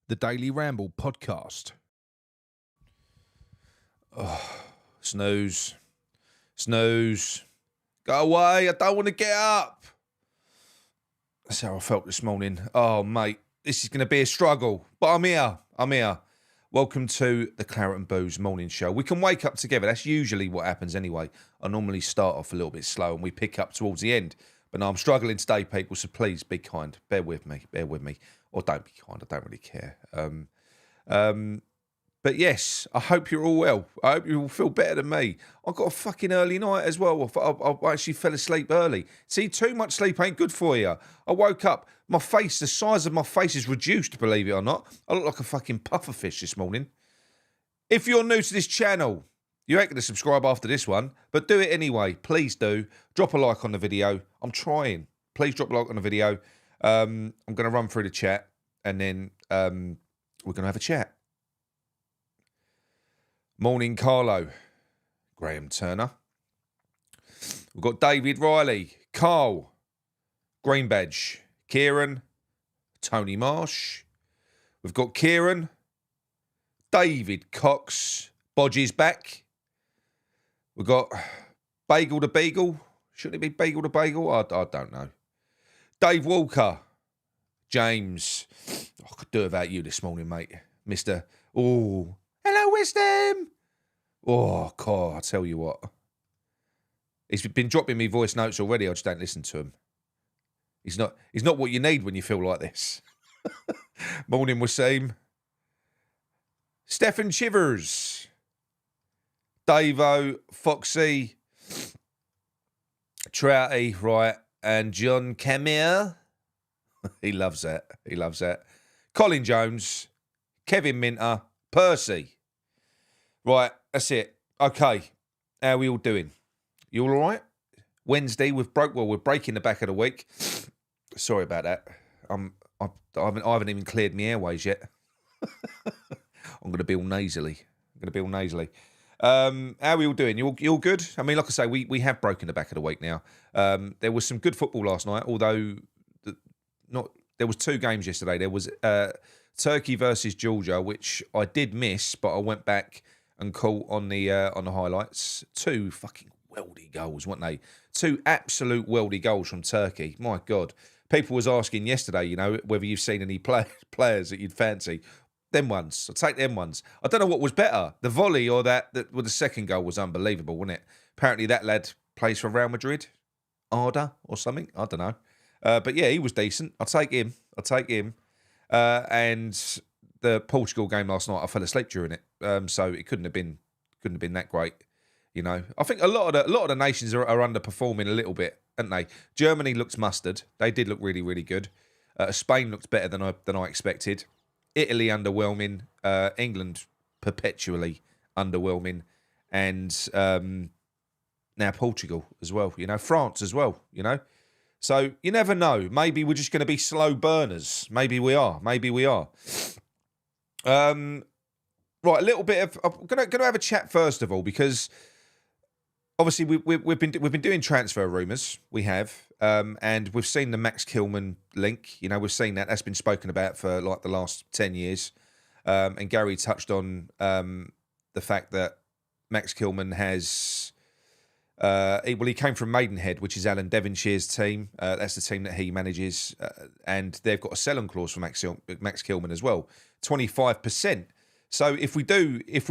the Daily Ramble podcast. Oh, snooze. Snooze. Go away, I don't want to get up. That's how I felt this morning. Oh, mate, this is going to be a struggle. But I'm here. Welcome to the Claret and Booze morning show. We can wake up together. That's usually what happens anyway. I normally start off a little bit slow and we pick up towards the end. But no, I'm struggling today, people, so please be kind. Bear with me. Or don't be kind. I don't really care. But yes, I hope you're all well. I hope you all feel better than me. I got a fucking early night as well. I actually fell asleep early. See, too much sleep ain't good for you. I woke up, my face, the size of my face is reduced, believe it or not. I look like a fucking pufferfish this morning. If you're new to this channel, you ain't going to subscribe after this one, but do it anyway. Please do. Drop a like on the video. I'm trying. Please drop a like on the video. I'm going to run through the chat, and then we're going to have a chat. Morning, Carlo. Graham Turner. We've got David Riley. Carl. Green Badge. Kieran. Tony Marsh. We've got Kieran. David Cox. Bodge's back. We've got Bagel the Beagle. Shouldn't it be Bagel the Bagel? I don't know. Dave Walker. James. I could do without you this morning, mate. Mr. Oh, hello, Wisdom. Oh, God, I tell you what. He's been dropping me voice notes already. I just don't listen to him. He's not what you need when you feel like this. Morning, Wasim. Stefan Chivers. Davo, Foxy, Trouty, right, and John Camille. He loves that. Colin Jones, Kevin Minter, Percy. Right, that's it. Okay, how are we all doing? You all right? Wednesday, we're breaking the back of the week. Sorry about that. I haven't even cleared my airways yet. I'm going to be all nasally. How are we all doing? You all good? I mean, like I say, we have broken the back of the week now. There was some good football last night, although there was two games yesterday. There was Turkey versus Georgia, which I did miss, but I went back and caught on the highlights. Two fucking weldy goals, weren't they? Two absolute weldy goals from Turkey. My God. People was asking yesterday, whether you've seen any players that you'd fancy. Them ones. I'll take them ones. I don't know what was better, the volley or that the second goal was unbelievable, wasn't it? Apparently that lad plays for Real Madrid, Arda or something. I don't know. But yeah, he was decent. I'll take him. And the Portugal game last night, I fell asleep during it. So it couldn't have been that great. I think a lot of the nations are underperforming a little bit, aren't they? Germany looks mustard. They did look really, really good. Spain looked better than I expected. Italy underwhelming, England perpetually underwhelming, and now Portugal as well. France as well. So you never know. Maybe we're just going to be slow burners. Maybe we are. Right, a little bit of. I'm going to have a chat first of all because obviously we've been doing transfer rumours. We have. And we've seen the Max Kilman link. We've seen that. That's been spoken about for like the last 10 years. And Gary touched on the fact that Max Kilman has... he came from Maidenhead, which is Alan Devonshire's team. That's the team that he manages. And they've got a sell-on clause for Max Kilman as well. 25%. So if we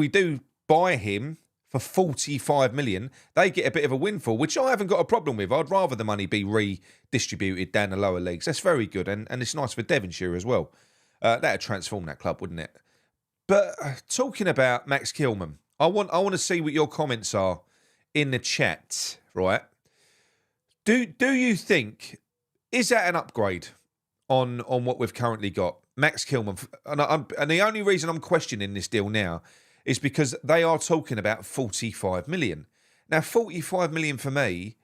do buy him for 45 million, they get a bit of a windfall, which I haven't got a problem with. I'd rather the money be redistributed down the lower leagues. That's very good, and it's nice for Devonshire as well. That'd transform that club, wouldn't it? But talking about Max Kilman, I want to see what your comments are in the chat, right? Do you think, is that an upgrade on what we've currently got? Max Kilman, and the only reason I'm questioning this deal now is because they are talking about 45 million. Now, 45 million for me,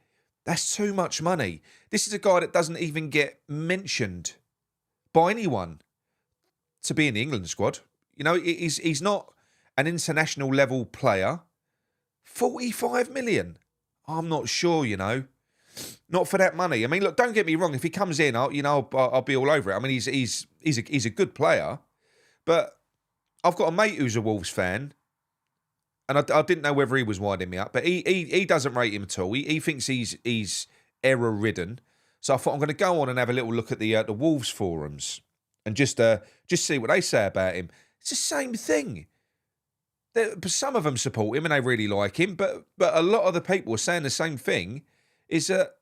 that's too much money. This is a guy that doesn't even get mentioned by anyone to be in the England squad. He's not an international level player. 45 million. I'm not sure, Not for that money. I mean, look, don't get me wrong. If he comes in, I'll be all over it. I mean, he's a good player. But I've got a mate who's a Wolves fan, and I didn't know whether he was winding me up, but he doesn't rate him at all. He thinks he's error-ridden. So I thought I'm going to go on and have a little look at the Wolves forums and just see what they say about him. It's the same thing. Some of them support him and they really like him, but a lot of the people are saying the same thing, is that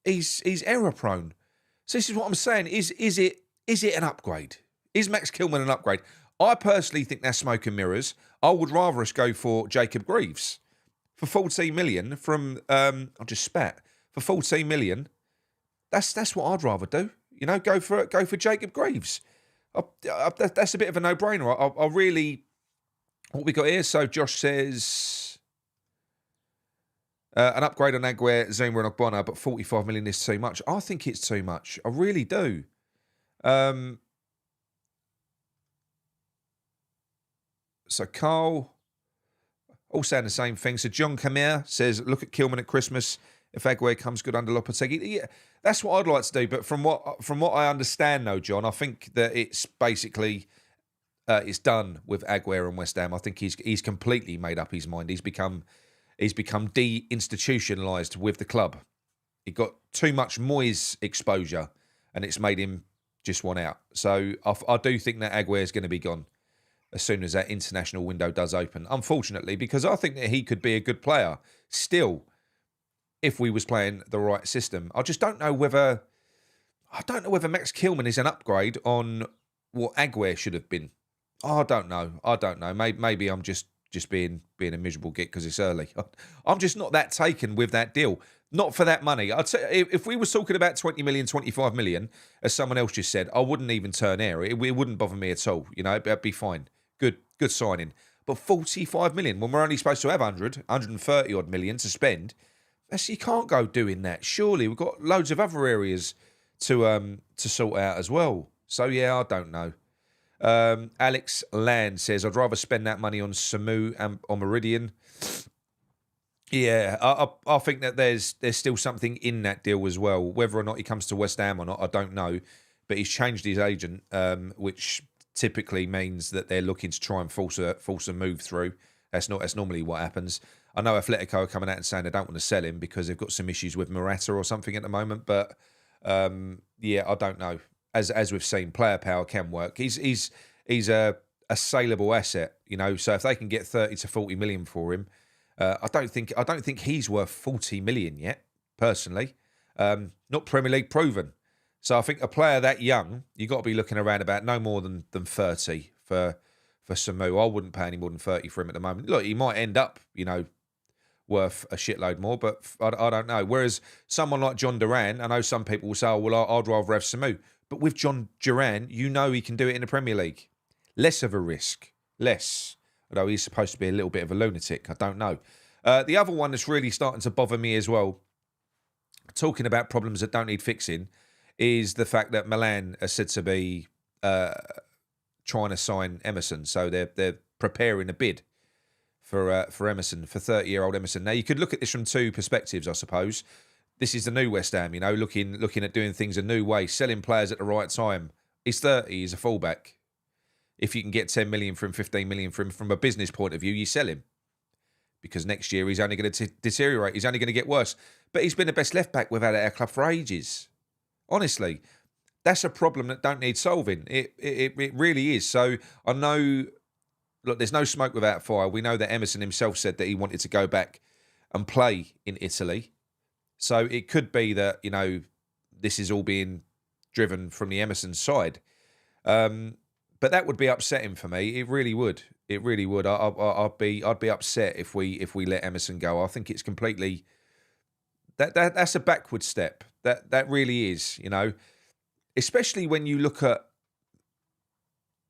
he's error-prone. So this is what I'm saying. Is it an upgrade? Is Max Kilman an upgrade? I personally think that's smoke and mirrors. I would rather us go for Jacob Greaves for 14 million from I just spat for 14 million. That's what I'd rather do. You know, go for Jacob Greaves. That's a bit of a no-brainer. I really, what we got here. So Josh says an upgrade on Aguirre, Zuma, and Ogbonna, but 45 million is too much. I think it's too much. I really do. So Carl, all saying the same thing. So John Camere says, look at Kilman at Christmas. If Aguirre comes good under Lopetegui. Yeah, that's what I'd like to do. But from what I understand, though, John, I think that it's basically it's done with Aguirre and West Ham. I think he's completely made up his mind. He's become de-institutionalised with the club. He got too much Moyes exposure, and it's made him just want out. So I do think that Aguirre is going to be gone as soon as that international window does open. Unfortunately, because I think that he could be a good player still if we was playing the right system. I just don't know whether Max Kilman is an upgrade on what Aguirre should have been. I don't know. Maybe I'm just being a miserable git because it's early. I'm just not that taken with that deal. Not for that money. I'd say if we were talking about 20 million, 25 million, as someone else just said, I wouldn't even turn air. It wouldn't bother me at all. You know, it'd be fine. Good signing. But 45 million, when we're only supposed to have 130 odd million to spend, you can't go doing that. Surely we've got loads of other areas to sort out as well. So yeah, I don't know. Alex Land says, I'd rather spend that money on Samu and on Meridian. Yeah, I think that there's still something in that deal as well. Whether or not he comes to West Ham or not, I don't know. But he's changed his agent, which typically means that they're looking to try and force a move through. That's normally what happens. I know Atletico are coming out and saying they don't want to sell him because they've got some issues with Morata or something at the moment. But yeah, I don't know. As we've seen, player power can work. He's a saleable asset, you know. So if they can get 30 to 40 million for him, I don't think he's worth 40 million yet. Personally, not Premier League proven. So I think a player that young, you got to be looking around about no more than 30 for Samu. I wouldn't pay any more than 30 for him at the moment. Look, he might end up, you know, worth a shitload more, but I don't know. Whereas someone like John Duran, I know some people will say, oh, well, I'd rather have Samu. But with John Duran, you know he can do it in the Premier League. Less of a risk. Less. Although he's supposed to be a little bit of a lunatic. I don't know. The other one that's really starting to bother me as well, talking about problems that don't need fixing, is the fact that Milan are said to be trying to sign Emerson. So they're preparing a bid for Emerson, for 30-year-old Emerson. Now, you could look at this from two perspectives, I suppose. This is the new West Ham, you know, looking at doing things a new way, selling players at the right time. He's 30, he's a fullback. If you can get 10 million from 15 million from a business point of view, you sell him. Because next year he's only going to deteriorate. He's only going to get worse. But he's been the best left-back we've had at our club for ages. Honestly, that's a problem that don't need solving. It really is. So I know, look, there's no smoke without fire. We know that Emerson himself said that he wanted to go back and play in Italy. So it could be that, you know, this is all being driven from the Emerson side. But that would be upsetting for me. It really would. It really would. I'd be upset if we let Emerson go. I think it's completely that's a backward step. That really is, you know. Especially when you look at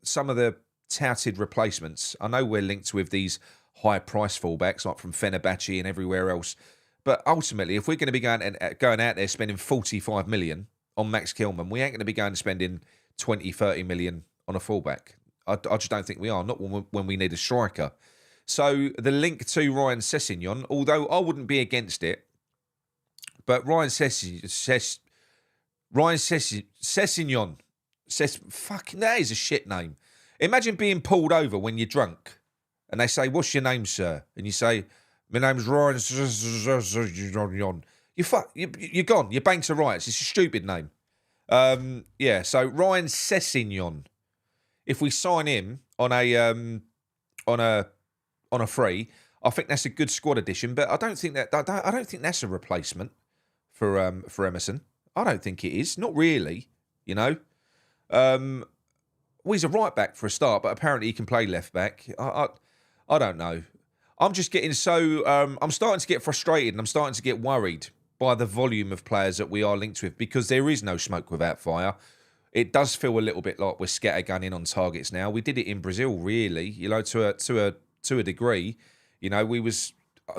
some of the touted replacements. I know we're linked with these high price fullbacks like from Fenerbahce and everywhere else. But ultimately, if we're going to be going out there spending 45 million on Max Kilman, we ain't going to be going and spending 20, 30 million on a fullback. I just don't think we are, not when we need a striker. So the link to Ryan Sessegnon, although I wouldn't be against it, but Ryan Sessegnon, fucking, that is a shit name. Imagine being pulled over when you're drunk and they say, "What's your name, sir?" And you say, "My name's Ryan." You're gone. You're banged to rights. It's a stupid name. So Ryan Sessegnon. If we sign him on a free, I think that's a good squad addition. But I don't think that's a replacement for Emerson. I don't think it is. Not really. You know. Well, he's a right back for a start, but apparently he can play left back. I don't know. I'm just getting so I'm starting to get frustrated and I'm starting to get worried by the volume of players that we are linked with, because there is no smoke without fire. It does feel a little bit like we're scattergunning on targets now. We did it in Brazil, really, you know, to a degree. You know,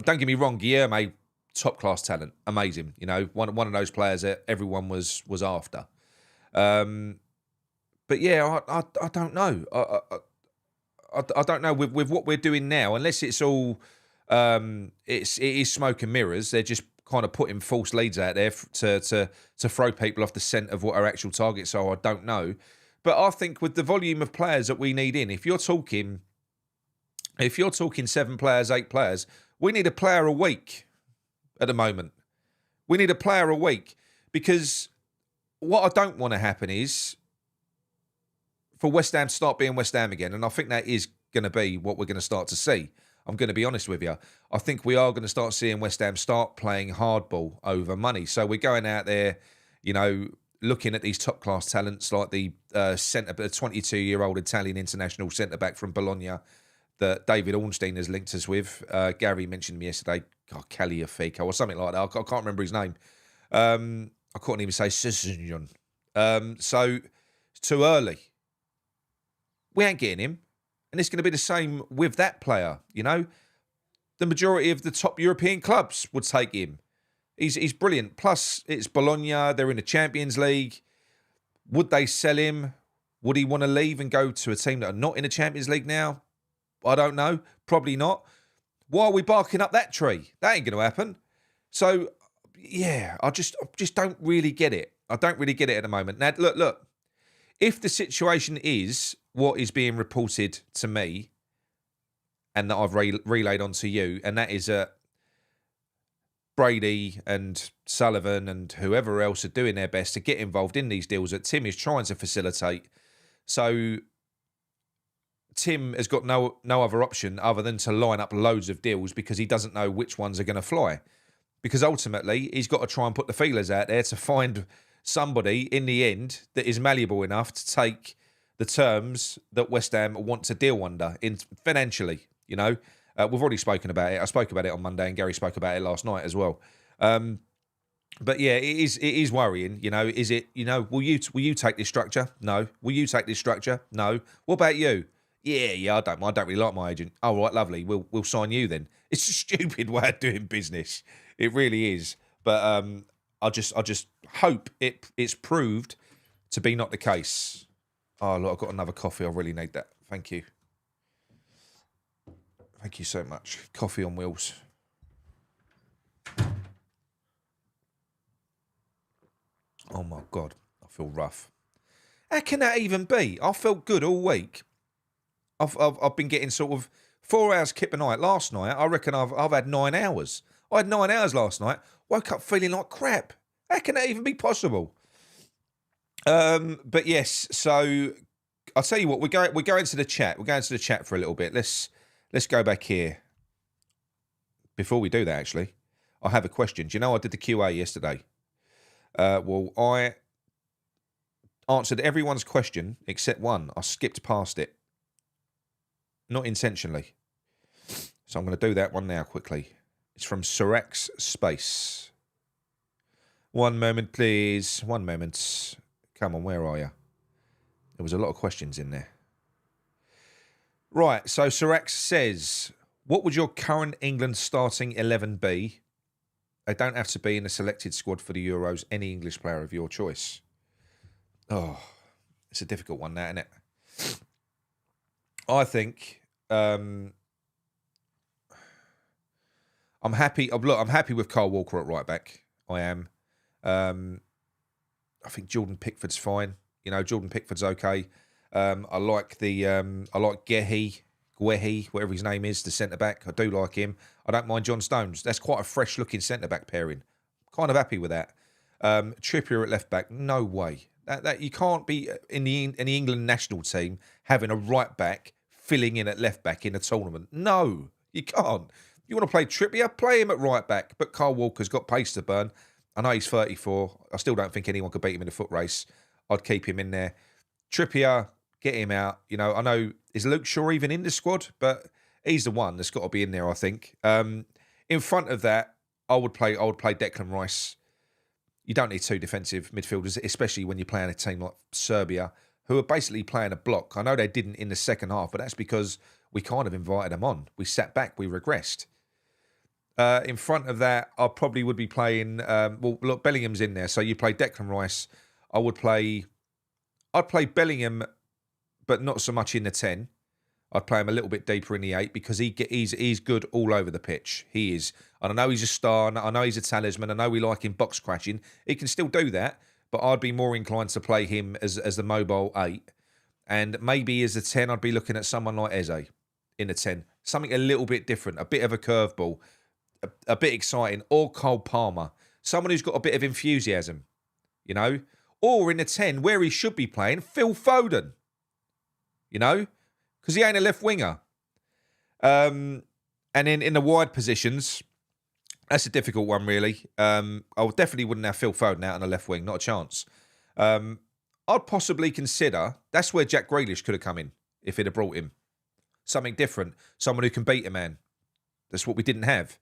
don't get me wrong, Guilherme, top class talent, amazing. You know, one of those players that everyone was after. But yeah, I don't know. I don't know with what we're doing now, unless it's all it is smoke and mirrors. They're just kind of putting false leads out there to throw people off the scent of what our actual targets are. I don't know, but I think with the volume of players that we need in, if you're talking 7 players, 8 players, we need a player a week at the moment. We need a player a week, because what I don't want to happen is for West Ham to start being West Ham again, and I think that is going to be what we're going to start to see. I'm going to be honest with you. I think we are going to start seeing West Ham start playing hardball over money. So we're going out there, you know, looking at these top-class talents like the 22-year-old Italian international centre-back from Bologna that David Ornstein has linked us with. Gary mentioned him yesterday, Caliafico or something like that. I can't remember his name. I couldn't even say Sisson. So it's too early. We ain't getting him. And it's going to be the same with that player, you know. The majority of the top European clubs would take him. He's brilliant. Plus, it's Bologna. They're in the Champions League. Would they sell him? Would he want to leave and go to a team that are not in the Champions League now? I don't know. Probably not. Why are we barking up that tree? That ain't going to happen. So, yeah, I just don't really get it. I don't really get it at the moment. Now, look. If the situation is what is being reported to me and that I've relayed onto you, and that is Brady and Sullivan and whoever else are doing their best to get involved in these deals that Tim is trying to facilitate. So Tim has got no other option other than to line up loads of deals, because he doesn't know which ones are going to fly. Because ultimately, he's got to try and put the feelers out there to find somebody in the end that is malleable enough to take the terms that West Ham want to deal under in financially. You know, we've already spoken about it. I spoke about it on Monday, and Gary spoke about it last night as well. But yeah, it is worrying. You know, is it? You know, will you take this structure? No. Will you take this structure? No. What about you? Yeah, I don't really like my agent. Oh, right, lovely. We'll sign you then. It's a stupid way of doing business. It really is. But I just hope it's proved to be not the case. Oh, look, I've got another coffee. I really need that. Thank you. Thank you so much. Coffee on wheels. Oh, my God. I feel rough. How can that even be? I felt good all week. I've been getting sort of 4 hours kip a night. Last night, I reckon I've had 9 hours. I had 9 hours last night. Woke up feeling like crap. How can that even be possible? But yes, so I'll tell you what, we're going to the chat. We're going to the chat for a little bit. Let's go back here. Before we do that, actually, I have a question. Do you know I did the QA yesterday? Well, I answered everyone's question except one. I skipped past it. Not intentionally. So I'm going to do that one now quickly. It's from Sirex Space. One moment, please. One moment. Come on, where are you? There was a lot of questions in there. Right, so Sirex says, what would your current England starting 11 be? They don't have to be in the selected squad for the Euros. Any English player of your choice. Oh, it's a difficult one, that, isn't it? I think I'm happy. Look, I'm happy with Kyle Walker at right back. I am. I think Jordan Pickford's fine. You know, Jordan Pickford's okay. I like Guehi, whatever his name is, the centre back. I do like him. I don't mind John Stones. That's quite a fresh looking centre back pairing. Kind of happy with that. Trippier at left back, no way. That you can't be in the England national team having a right back filling in at left back in a tournament. No, you can't. You want to play Trippier, play him at right back. But Kyle Walker's got pace to burn. I know he's 34. I still don't think anyone could beat him in a foot race. I'd keep him in there. Trippier, get him out. You know, I know, is Luke Shaw even in the squad? But he's the one that's got to be in there, I think. In front of that, I would play Declan Rice. You don't need two defensive midfielders, especially when you're playing a team like Serbia, who are basically playing a block. I know they didn't in the second half, but that's because we kind of invited them on. We sat back, we regressed. In front of that, I probably would be playing. Well, look, Bellingham's in there, so you play Declan Rice. I'd play Bellingham, but not so much in the 10. I'd play him a little bit deeper in the 8 because he's good all over the pitch. He is. And I know he's a star. I know he's a talisman. I know we like him box crashing. He can still do that, but I'd be more inclined to play him as the mobile 8. And maybe as a 10, I'd be looking at someone like Eze in the 10. Something a little bit different, a bit of a curveball, a bit exciting, or Cole Palmer. Someone who's got a bit of enthusiasm, you know? Or in the 10, where he should be playing, Phil Foden, you know? Because he ain't a left winger. And then in the wide positions, that's a difficult one, really. I definitely wouldn't have Phil Foden out on the left wing, not a chance. I'd possibly consider, that's where Jack Grealish could have come in if he'd have brought him. Something different, someone who can beat a man. That's what we didn't have.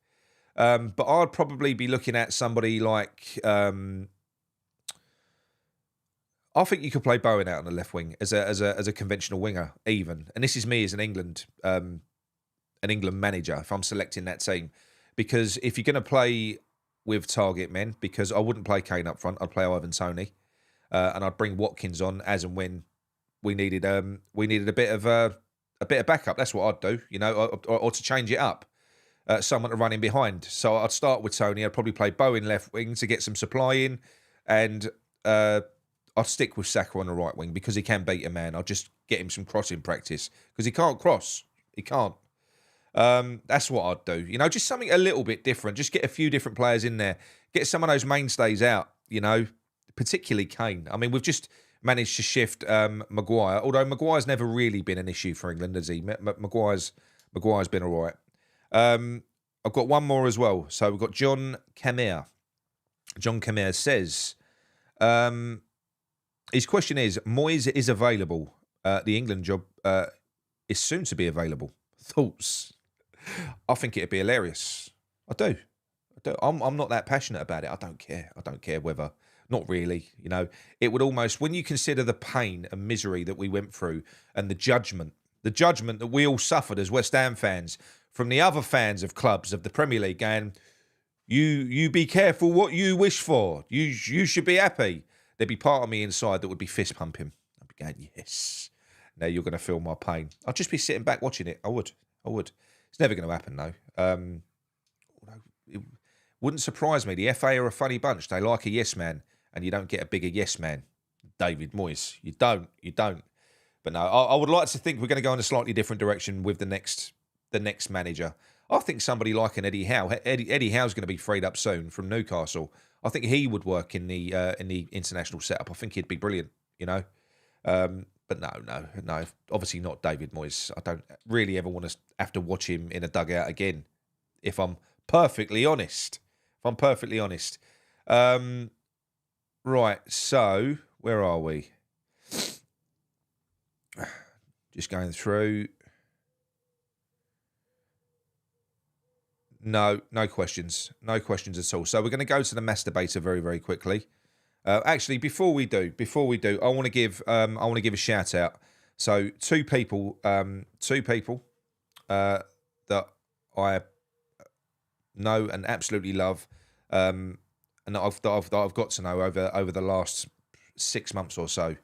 But I'd probably be looking at somebody like... I think you could play Bowen out on the left wing as a conventional winger, even. And this is me as an England manager, if I'm selecting that team. Because if you're going to play with target men, because I wouldn't play Kane up front, I'd play Ivan Toney. And I'd bring Watkins on as and when we needed a bit of backup. That's what I'd do, you know, or to change it up. Someone to run in behind. So I'd start with Toney. I'd probably play Bowen left wing to get some supply in, and I'd stick with Saka on the right wing because he can beat a man. I'll just get him some crossing practice because he can't cross. He can't. That's what I'd do. You know, just something a little bit different. Just get a few different players in there. Get some of those mainstays out, you know, particularly Kane. I mean, we've just managed to shift Maguire, although Maguire's never really been an issue for England, has he? Maguire's been all right. I've got one more as well. So we've got John Camere. John Camere says, his question is, Moyes is available. The England job is soon to be available. Thoughts? I think it'd be hilarious. I do. I'm not that passionate about it. I don't care whether. Not really. You know, it would almost, when you consider the pain and misery that we went through and the judgment that we all suffered as West Ham fans from the other fans of clubs of the Premier League going, you be careful what you wish for. You should be happy. There'd be part of me inside that would be fist pumping. I'd be going, yes. Now you're going to feel my pain. I'd just be sitting back watching it. I would. It's never going to happen, though. It wouldn't surprise me. The FA are a funny bunch. They like a yes man, and you don't get a bigger yes man. David Moyes. You don't. But no, I would like to think we're going to go in a slightly different direction with the next manager. I think somebody like an Eddie Howe. Eddie Howe's going to be freed up soon from Newcastle. I think he would work in the international setup. I think he'd be brilliant, you know. But no. Obviously not David Moyes. I don't really ever want to have to watch him in a dugout again, if I'm perfectly honest. Right, so where are we? Just going through. No questions. No questions at all. So we're going to go to the masturbator very, very quickly. Actually, before we do, I want to give a shout out. So two people that I know and absolutely love, and that I've got to know over the last 6 months or so.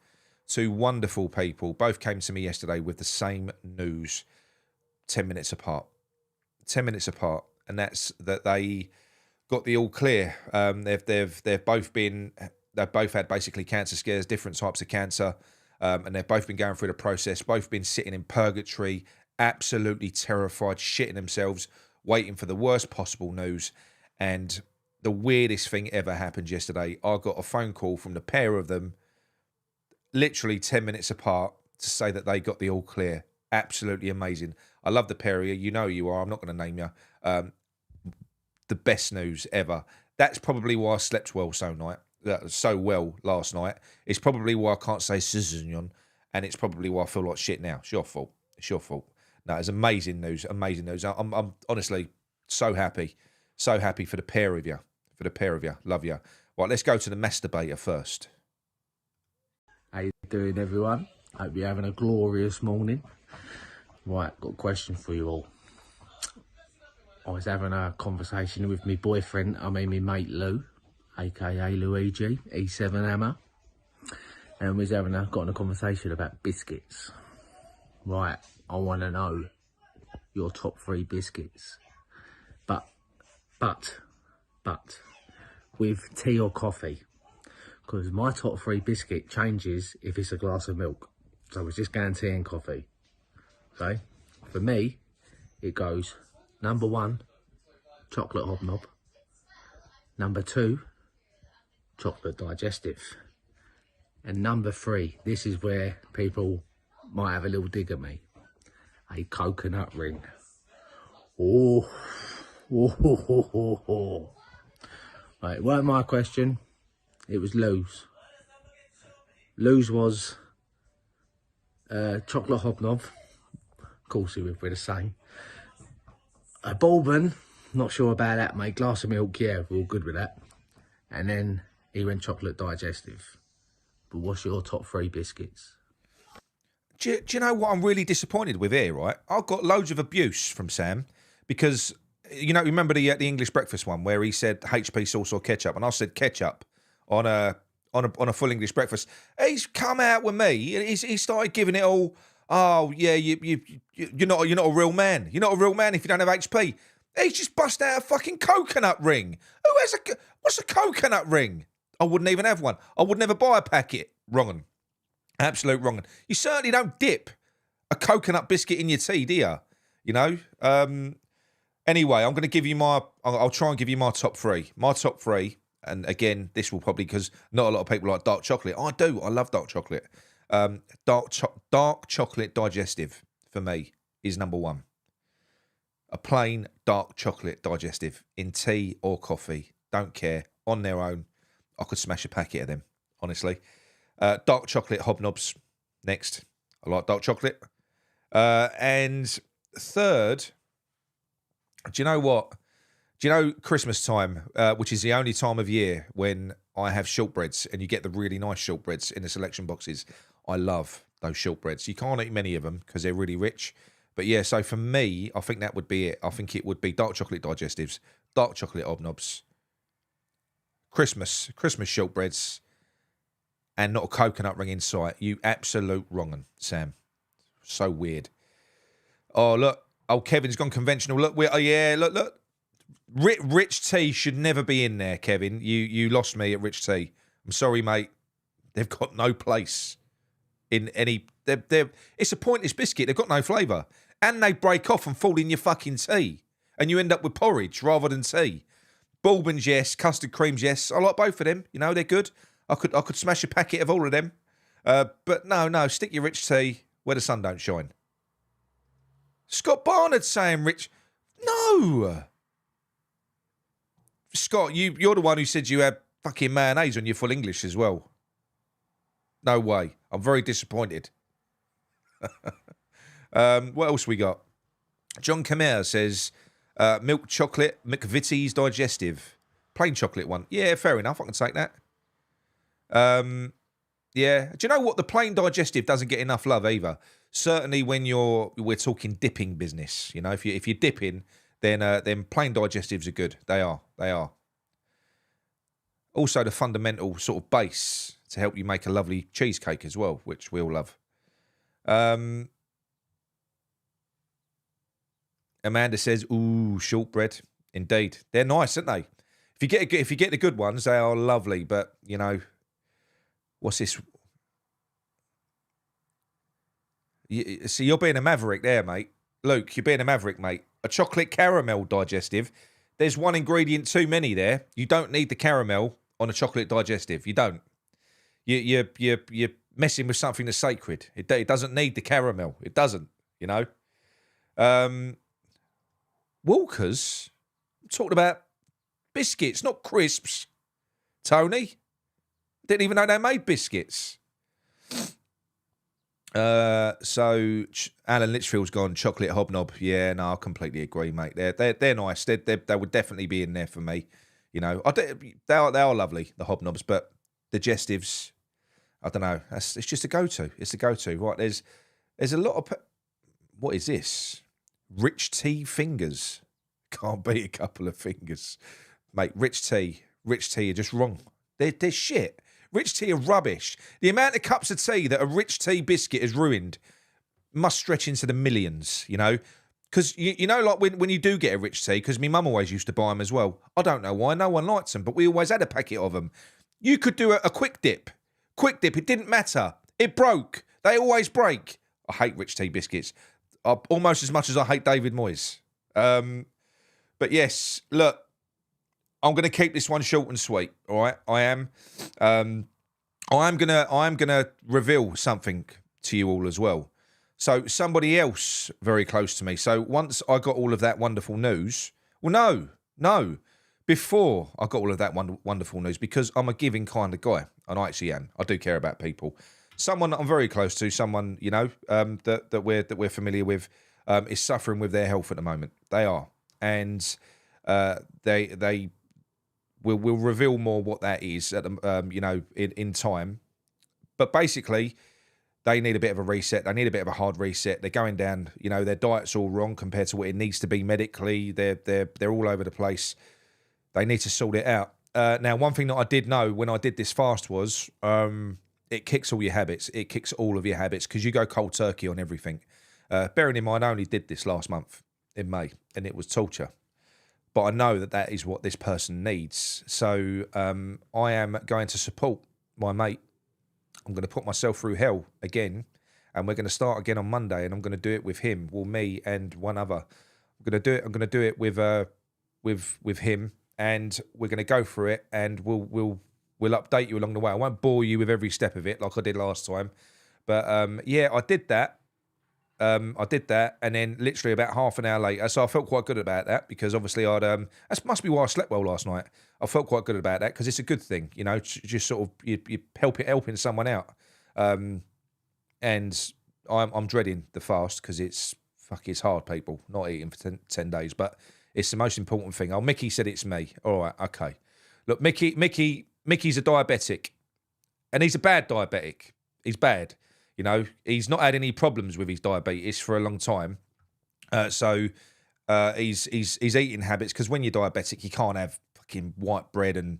Two wonderful people, both came to me yesterday with the same news, 10 minutes apart. 10 minutes apart, and that's that they got the all clear. They've both had basically cancer scares, different types of cancer. and they've both been going through the process, both been sitting in purgatory, absolutely terrified, shitting themselves, waiting for the worst possible news. And the weirdest thing ever happened yesterday. I got a phone call from the pair of them, literally 10 minutes apart, to say that they got the all clear. Absolutely amazing. I love the pair of you. You know who you are. I'm not going to name you. The best news ever. That's probably why I slept so well last night. It's probably why I can't say Cizignon, and it's probably why I feel like shit now. It's your fault. It's your fault. No, it's amazing news. Amazing news. I'm honestly so happy. So happy for the pair of you. For the pair of you. Love you. Right, let's go to the masturbator first. How you doing, everyone? Hope you're having a glorious morning. Right, got a question for you all. I was having a conversation with my boyfriend, my mate Lou, aka Luigi, E7 Hammer, and we was got a conversation about biscuits. Right, I want to know your top 3 biscuits, but with tea or coffee, because my top 3 biscuit changes if it's a glass of milk. So it's just going tea and coffee. Okay, for me, it goes number 1, chocolate hobnob. Number 2, chocolate digestive. And number 3, this is where people might have a little dig at me, a coconut ring. Oh. Right, it weren't my question, it was Lou's. Lou's was chocolate hobnob. Of course, it would be the same. A bourbon, not sure about that, mate. Glass of milk, yeah, we're all good with that. And then he went chocolate digestive. But what's your top 3 biscuits? Do you know what I'm really disappointed with here, right? I got loads of abuse from Sam because, remember the English breakfast one where he said HP sauce or ketchup, and I said ketchup on a full English breakfast. He's come out with me. He started giving it all. Oh yeah, you're not a real man. You're not a real man if you don't have HP. He's just bust out a fucking coconut ring. What's a coconut ring? I wouldn't even have one. I would never buy a packet. Wrong 'un. Absolute wrong 'un. You certainly don't dip a coconut biscuit in your tea, do you? Anyway, I'm going to give you I'll try and give you my top 3. My top 3, and again, this will probably, because not a lot of people like dark chocolate. I do. I love dark chocolate. Dark chocolate digestive, for me, is number 1. A plain dark chocolate digestive in tea or coffee. Don't care. On their own, I could smash a packet of them, honestly. Dark chocolate hobnobs, next. I like dark chocolate. And third, do you know what? Do you know Christmas time, which is the only time of year when I have shortbreads, and you get the really nice shortbreads in the selection boxes? I love those shortbreads. You can't eat many of them because they're really rich. But yeah, so for me, I think that would be it. I think it would be dark chocolate digestives, dark chocolate hobnobs, Christmas shortbreads, and not a coconut ring in sight. You absolute wrong 'un, Sam. So weird. Oh, look. Oh, Kevin's gone conventional. Look, look. Rich tea should never be in there, Kevin. You lost me at rich tea. I'm sorry, mate. They've got no place in any... It's a pointless biscuit. They've got no flavour. And they break off and fall in your fucking tea. And you end up with porridge rather than tea. Bourbons, yes. Custard creams, yes. I like both of them. They're good. I could smash a packet of all of them. But no. Stick your rich tea where the sun don't shine. Scott Barnard saying rich... No! Scott, you're the one who said you had fucking mayonnaise on your full English as well. No way. I'm very disappointed. What else we got? John Kamer says milk chocolate McVitie's digestive. Plain chocolate one. Yeah, fair enough. I can take that. Yeah. Do you know what? The plain digestive doesn't get enough love either. Certainly when we're talking dipping business. If you're dipping, then plain digestives are good. They are. Also the fundamental sort of base to help you make a lovely cheesecake as well, which we all love. Amanda says, "Ooh, shortbread. Indeed, they're nice, aren't they? If you get the good ones, they are lovely. But what's this? See, you're being a maverick there, mate. Luke, you're being a maverick, mate. A chocolate caramel digestive. There's one ingredient too many there. You don't need the caramel on a chocolate digestive. You don't. You're messing with something that's sacred. It doesn't need the caramel. It doesn't, you know. Walkers, I'm talking about biscuits, not crisps. Tony, didn't even know they made biscuits. So Alan Litchfield's gone chocolate hobnob. Yeah, no, I completely agree, mate. They're nice. They would definitely be in there for me. You know, they are lovely, the hobnobs, but digestives, I don't know. It's just a go-to. It's a go-to. Right? There's a lot of what is this? Rich tea fingers. Can't beat a couple of fingers, mate. Rich tea are just wrong. They're shit. Rich tea are rubbish. The amount of cups of tea that a rich tea biscuit has ruined must stretch into the millions, you know? Because, you know, like when you do get a rich tea, because my mum always used to buy them as well. I don't know why. No one likes them, but we always had a packet of them. You could do a quick dip. Quick dip. It didn't matter. It broke. They always break. I hate rich tea biscuits. Almost as much as I hate David Moyes. But yes, look. I'm going to keep this one short and sweet. All right, I am. I'm gonna reveal something to you all as well. So somebody else very close to me. So once I got all of that wonderful news, well, no, before I got all of that wonderful news, because I'm a giving kind of guy, and I actually am. I do care about people. Someone that I'm very close to, someone you know that we're familiar with, is suffering with their health at the moment. They are, and they. We'll reveal more what that is at the, you know, in time. But basically, they need a bit of a reset. They need a bit of a hard reset. They're going down. You know, their diet's all wrong compared to what it needs to be medically. They're all over the place. They need to sort it out. Now, one thing that I did know when I did this fast was it kicks all your habits. It kicks all of your habits because you go cold turkey on everything. Bearing in mind, I only did this last month in May, and it was torture. But I know that is what this person needs. So I am going to support my mate. I'm going to put myself through hell again. And we're going to start again on Monday. And I'm going to do it with him, well, me and one other. I'm going to do it with him. And we're going to go through it. And we'll update you along the way. I won't bore you with every step of it like I did last time. But yeah, I did that. And then literally about half an hour later, so I felt quite good about that because obviously that must be why I slept well last night. I felt quite good about that because it's a good thing, you know, just sort of you helping someone out. And I'm dreading the fast because it's hard, people, not eating for 10 days, but it's the most important thing. Oh, Mickey said it's me. All right, okay. Look, Mickey's a diabetic, and he's a bad diabetic. He's bad. You know, he's not had any problems with his diabetes for a long time. So he's eating habits because when you're diabetic, you can't have fucking white bread and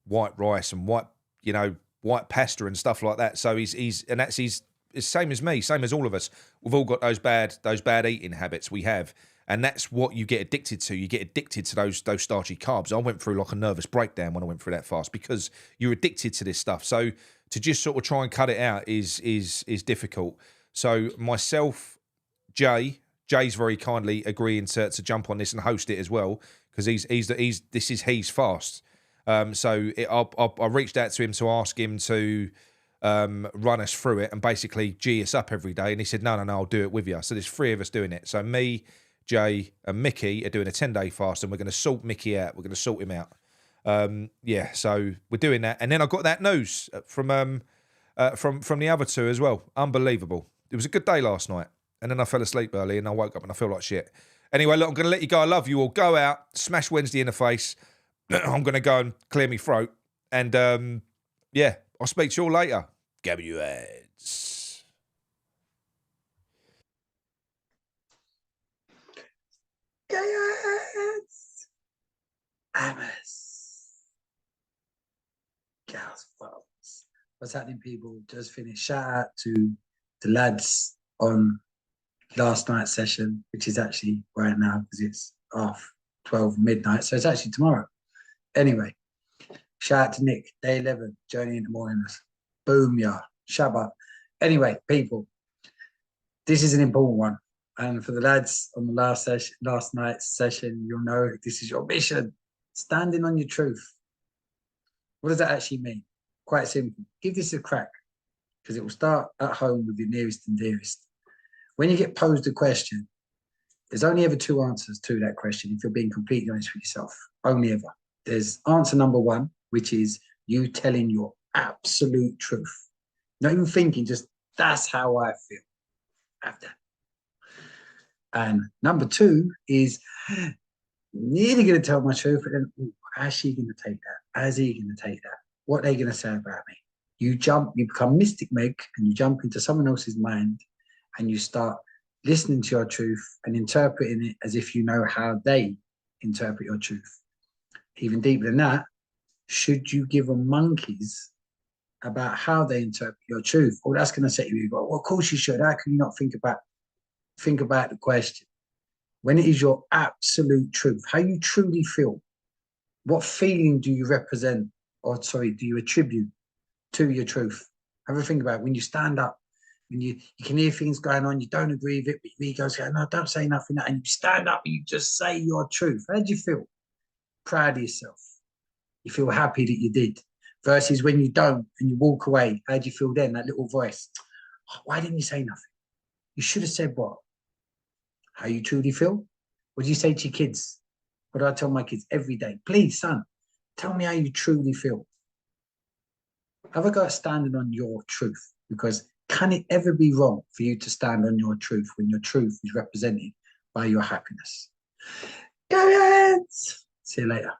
white rice and white pasta and stuff like that. So he's it's same as me, same as all of us. We've all got those bad eating habits we have. And that's what you get addicted to. You get addicted to those starchy carbs. I went through like a nervous breakdown when I went through that fast because you're addicted to this stuff. So to just sort of try and cut it out is difficult. So myself, Jay's very kindly agreeing to jump on this and host it as well because this is his fast. So I reached out to him to ask him to run us through it and basically G us up every day. And he said, no, I'll do it with you. So there's 3 of us doing it. So me, Jay and Mickey are doing a 10-day fast and we're going to sort Mickey out. We're going to sort him out. Yeah, so we're doing that. And then I got that news from the other 2 as well. Unbelievable. It was a good day last night. And then I fell asleep early and I woke up and I feel like shit. Anyway, look, I'm going to let you go. I love you all. Go out, smash Wednesday in the face. I'm going to go and clear my throat. And yeah, I'll speak to you all later. Gabby you heads. Guys, Amos, girls, folks. What's happening, people? Just finished. Shout out to the lads on last night's session, which is actually right now because it's 12 midnight, so it's actually tomorrow. Anyway, shout out to Nick, day 11, journey in the morning. Boom, yeah, Shabbat. Anyway, people, this is an important one. And for the lads on the last night's session, you'll know this is your mission. Standing on your truth. What does that actually mean? Quite simple. Give this a crack, because it will start at home with your nearest and dearest. When you get posed a question, there's only ever two answers to that question, if you're being completely honest with yourself. Only ever. There's answer number one, which is you telling your absolute truth. Not even thinking, just that's how I feel. Have that. And number two is nearly going to tell my truth, but then, ooh, how's she going to take that? How's he going to take that? What are they going to say about me? You become Mystic Meg, and you jump into someone else's mind, and you start listening to your truth and interpreting it as if you know how they interpret your truth. Even deeper than that, should you give them monkeys about how they interpret your truth? Well, that's going to set you. Well, of course you should. How can you not think about the question? When it is your absolute truth, how you truly feel, what feeling do you represent, or sorry, do you attribute to your truth? Have a think about it. When you stand up, when you can hear things going on, you don't agree with it, but your ego's going, no, don't say nothing. And you stand up and you just say your truth. How do you feel? Proud of yourself. You feel happy that you did. Versus when you don't and you walk away, how do you feel then? That little voice. Oh, why didn't you say nothing? You should have said what? How you truly feel? What do you say to your kids? What do I tell my kids every day? Please, son, tell me how you truly feel. Have a go at standing on your truth, because can it ever be wrong for you to stand on your truth when your truth is represented by your happiness? Go ahead. See you later.